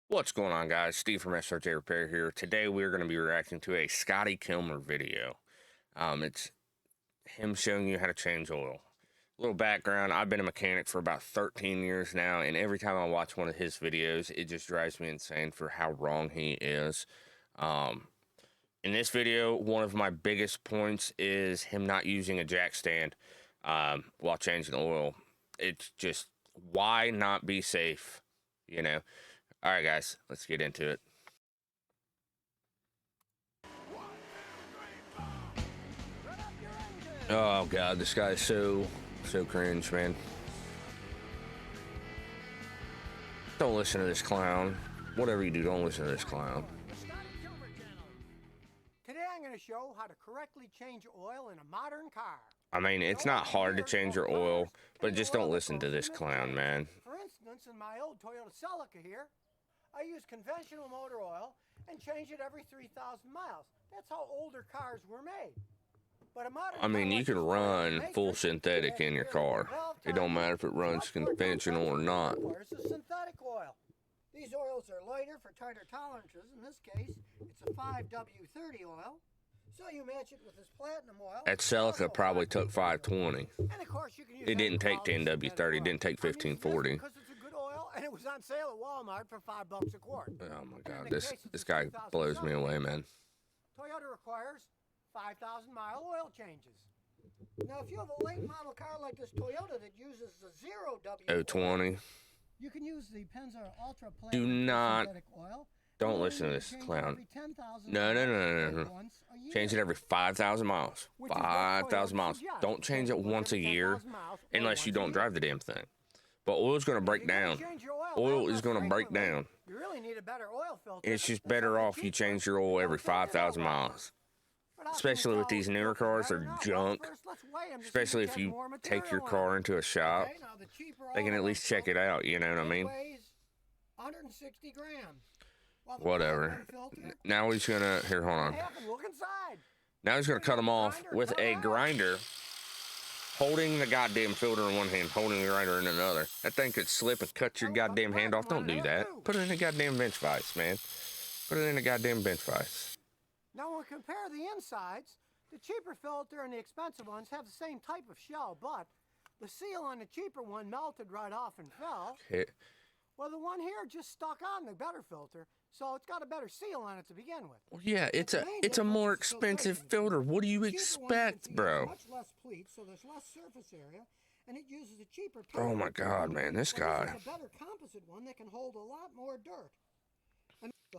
What's going on, guys? Steve from SRJ Repair here. Today we're going to be reacting to a Scotty Kilmer video. It's him showing you how to change oil. A little background, I've been a mechanic for about 13 years now, and every time I watch one of his videos, it just drives me insane for how wrong he is. In this video, one of my biggest points is him not using a jack stand while changing oil. It's just, why not be safe, you know? All right, guys, let's get into it. Oh God, this guy is so cringe, man. Don't listen to this clown. Whatever you do, don't listen to this clown. Today I'm going to show how to correctly change oil in a modern car. I mean, it's not hard to change your oil, but just don't listen to this clown, man. For instance, in my old Toyota Celica here, I use conventional motor oil and change it every 3,000 miles. That's how older cars were made. But a modern I mean, you can run full synthetic in your car. It don't matter if it runs conventional or not. Where's the synthetic oil? These oils are lighter for tighter tolerances. In this case, it's a 5W30 oil. So you match it with this platinum oil. That Celica probably took 520. And of course you can use It didn't take 10W30. It didn't take 1540. Because it's a good oil, and it was on sale at Walmart for $5 a quart. Oh my God, this guy blows me away, man. Toyota requires 5,000-mile oil changes. Now, if you have a late model car like this Toyota that uses the 0W 020. you can use the Penza Ultra Do not. synthetic oil. Don't listen to this clown. No. Change it every 5,000 miles. 5,000 miles. Don't change it once a year unless you don't drive the damn thing. But oil's going to break down. Oil is going to break down. You really need a better oil filter. It's just better off you change your oil every 5,000 miles. Especially with these newer cars, they're junk. Especially if you take your car into a shop, they can at least check it out, you know what I mean? 160 grams. Whatever. Now he's gonna, here, hold on. Now he's gonna cut them off with a grinder, holding the goddamn filter in one hand, holding the grinder in another. That thing could slip and cut your goddamn hand off. Don't do that. Put it in a goddamn bench vise, man. Put it in a goddamn bench vise. Now when we compare the insides, the cheaper filter and the expensive ones have the same type of shell, but the seal on the cheaper one melted right off and fell. Okay. Well, the one here just stuck on the better filter, so it's got a better seal on it to begin with. Well, yeah, it's a more expensive filter. What do you expect, bro? Much less pleats, so there's less surface area, and it uses a cheaper. Oh my God, man, this guy. It's a better composite one that can hold a lot more dirt.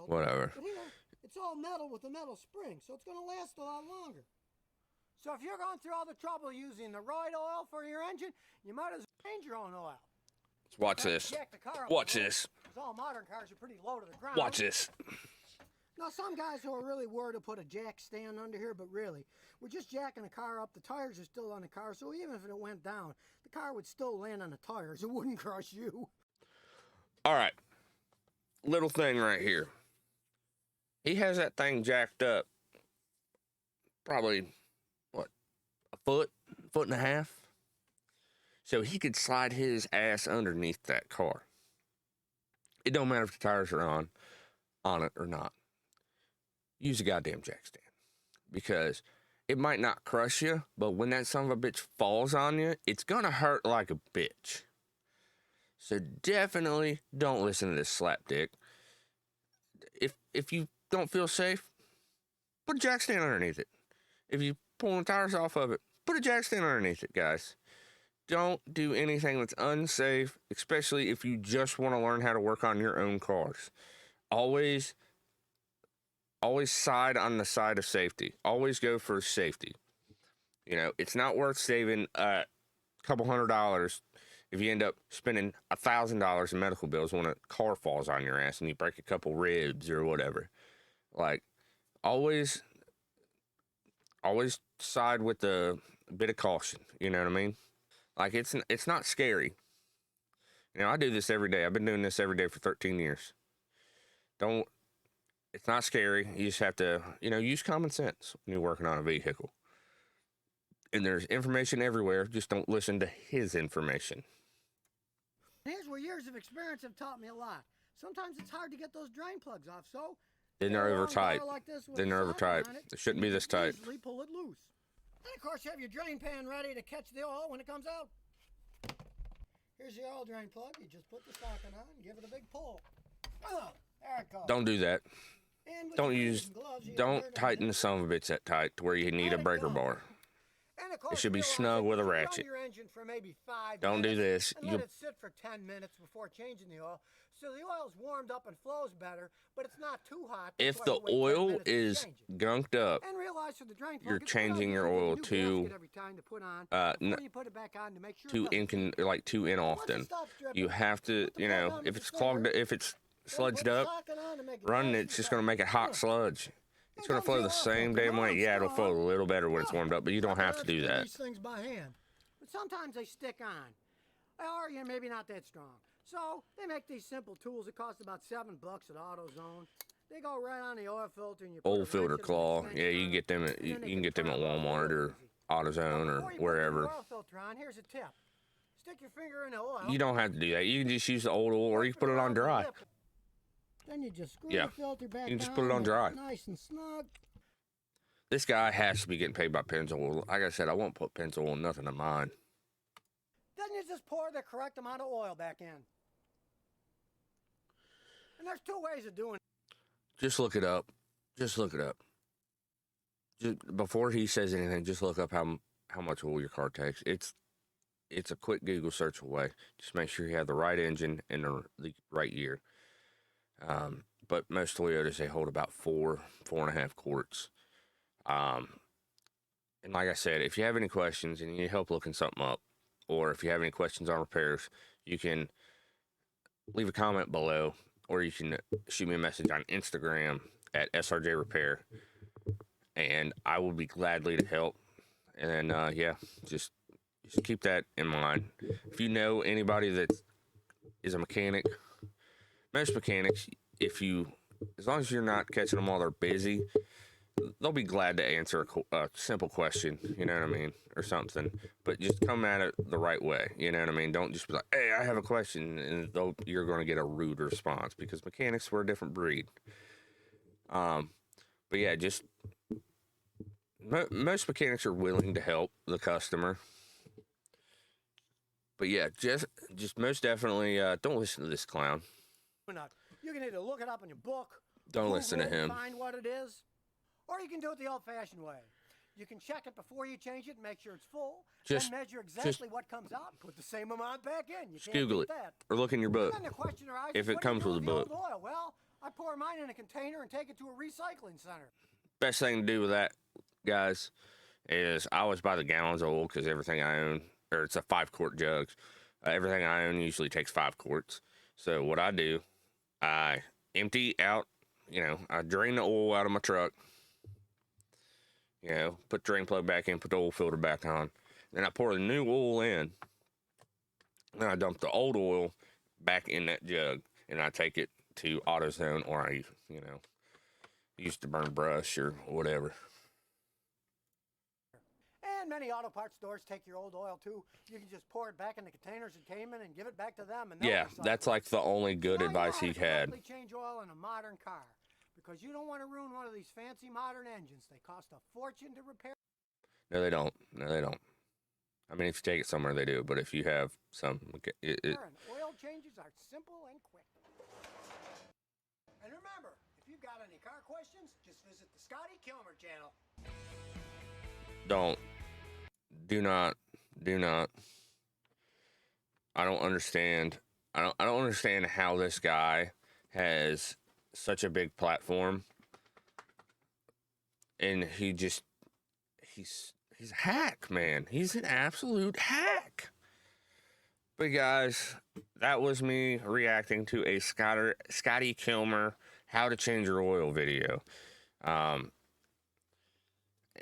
Whatever. But here, it's all metal with a metal spring, so it's going to last a lot longer. So if you're going through all the trouble using the right oil for your engine, you might as well change your own oil. Watch this. Watch this. All modern cars are pretty low to the ground. Watch this. Now, some guys who are really worried to put a jack stand under here, but really, we're just jacking the car up. The tires are still on the car, so even if it went down, the car would still land on the tires. It wouldn't crush you. All right. Little thing right here. He has that thing jacked up probably, what, a foot and a half? So he could slide his ass underneath that car. It don't matter if the tires are on it or not. Use a goddamn jack stand. Because it might not crush you, but when that son of a bitch falls on you, it's gonna hurt like a bitch. So definitely don't listen to this slapdick. If you don't feel safe, put a jack stand underneath it. If you pull the tires off of it, put a jack stand underneath it, guys. Don't do anything that's unsafe, especially if you just want to learn how to work on your own cars. Always side on the side of safety. Always go for safety. You know, it's not worth saving a couple $100 if you end up spending $1,000 in medical bills when a car falls on your ass and you break a couple ribs or whatever. Like, always side with a bit of caution. You know what I mean? Like, it's not scary. You know, I do this every day. I've been doing this every day for 13 years. It's not scary. You just have to, you know, use common sense when you're working on a vehicle. And there's information everywhere. Just don't listen to his information. Here's where years of experience have taught me a lot. Sometimes it's hard to get those drain plugs off, so Then get a they're over long tight. bar like this with Then a they're over socket tight. on it, It shouldn't be you this can tight. easily pull it loose. And of course, you have your drain pan ready to catch the oil when it comes out. Here's your oil drain plug. You just put the socket on and give it a big pull. Oh, there it goes. Don't do that. And with Don't your use. fingers and gloves, you Don't turn it tighten on. the son of a bitch that tight to where you need a Let it breaker go. bar. And of course, should be realize snug that with a you run ratchet. your engine for maybe 5 Don't do minutes this. and let it sit for 10 minutes before changing the oil, so the oil's warmed up and flows better, but it's not too hot. That's If why the you wait 10 oil minutes to is change it. gunked up, And realize for the drain plug, you're it's a good changing idea your to get a oil new to, gasket every time to put on before you put it back on to make sure it too doesn't in like too in And once it often. stops dripping, You have to, put the you plug know, on with if your it's clogged, finger, if it's then put sludged the up, socket on to make it running nice it's and just gonna tight. make it hot sludge. It's gonna comes flow the the oil same filter. damn way. Now Yeah, it's it'll flow a strong. little better when it's warmed up, but you don't have to do that. These things by hand, but sometimes they stick on, or you know, maybe not that strong. So they make these simple tools that cost about $7 at AutoZone. They go right on the oil filter, and you put a Old wrench filter and an claw. extension Yeah, you on can it, get them at and you then they can get them at turn off Walmart real or easy. AutoZone or Before you wherever. put the oil filter on, here's a tip. Stick your finger in the oil. You don't have to do that. You can just use the old oil, or you can put it on around the dry. lip. Then you just screw Yeah. the filter back You can just on, put it on make dry. nice and snug. This guy has to be getting paid by Pennzoil. Like I said, I won't put Pennzoil in nothing of mine. Then you just pour the correct amount of oil back in. And there's 2 ways of doing it. Just look it up. Just look it up. Just before he says anything, just look up how much oil your car takes. It's a quick Google search away. Just make sure you have the right engine and the right year. But most Toyotas, they hold about 4.5 quarts. And like I said, if you have any questions and you need help looking something up, or if you have any questions on repairs, you can leave a comment below, or you can shoot me a message on Instagram at SRJ Repair, and I will be gladly to help. And yeah, just keep that in mind. If you know anybody that is a mechanic, most mechanics, as long as you're not catching them while they're busy, they'll be glad to answer a simple question, you know what I mean, or something. But just come at it the right way, you know what I mean. Don't just be like, "Hey, I have a question," and you're going to get a rude response, because mechanics were a different breed. But yeah, just most mechanics are willing to help the customer. But yeah, just most definitely don't listen to this clown. You can either look it up in your book, Don't Google listen to it, him. find what it is, or you can do it the old-fashioned way. You can check it before you change it and make sure it's full. Just- then measure exactly what comes out and put the same amount back in. You Just can't Google beat it that. or look in your book. Then the question arises, If it what do you comes do with a the book. old oil? Well, I pour mine in a container and take it to a recycling center. Best thing to do with that, guys, is I always buy the gallons of oil, because everything I own, or it's a 5-quart jugs. Everything I own usually takes 5 quarts. So what I do, I empty out, I drain the oil out of my truck, put the drain plug back in, put the oil filter back on. Then I pour the new oil in. Then I dump the old oil back in that jug, and I take it to AutoZone, or I, used to burn brush or whatever. And many auto parts stores take your old oil too. You can just pour it back in the containers it came in and give it back to them. And they'll Yeah, recycle that's it. like the only good Now you know advice how he to had. correctly change oil in a modern car, because you don't want to ruin one of these fancy modern engines. They cost a fortune to repair. No, they don't. No, they don't. I mean, if you take it somewhere, they do. But if you have some, And oil changes are simple and quick. And remember, if you've got any car questions, just visit the Scotty Kilmer channel. do not. I don't understand. I don't understand how this guy has such a big platform, and he's a hack, man. He's an absolute hack. But guys, that was me reacting to a Scotty Kilmer how to change your oil video.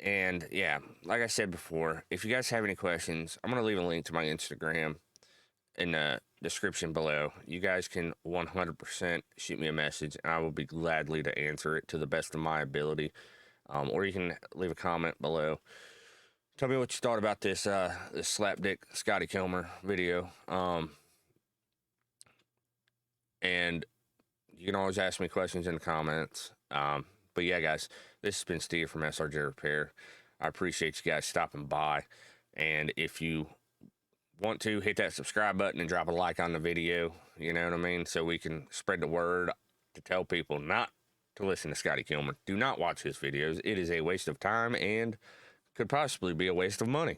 And yeah, like I said before, if you guys have any questions, I'm going to leave a link to my Instagram in the description below. You guys can 100% shoot me a message, and I will be gladly to answer it to the best of my ability. Or you can leave a comment below. Tell me what you thought about this slapdick Scotty Kilmer video. And You can always ask me questions in the comments. But yeah, guys, this has been Steve from SRJ Repair. I appreciate you guys stopping by. And if you want to, hit that subscribe button and drop a like on the video, you know what I mean? So we can spread the word to tell people not to listen to Scotty Kilmer. Do not watch his videos. It is a waste of time and could possibly be a waste of money.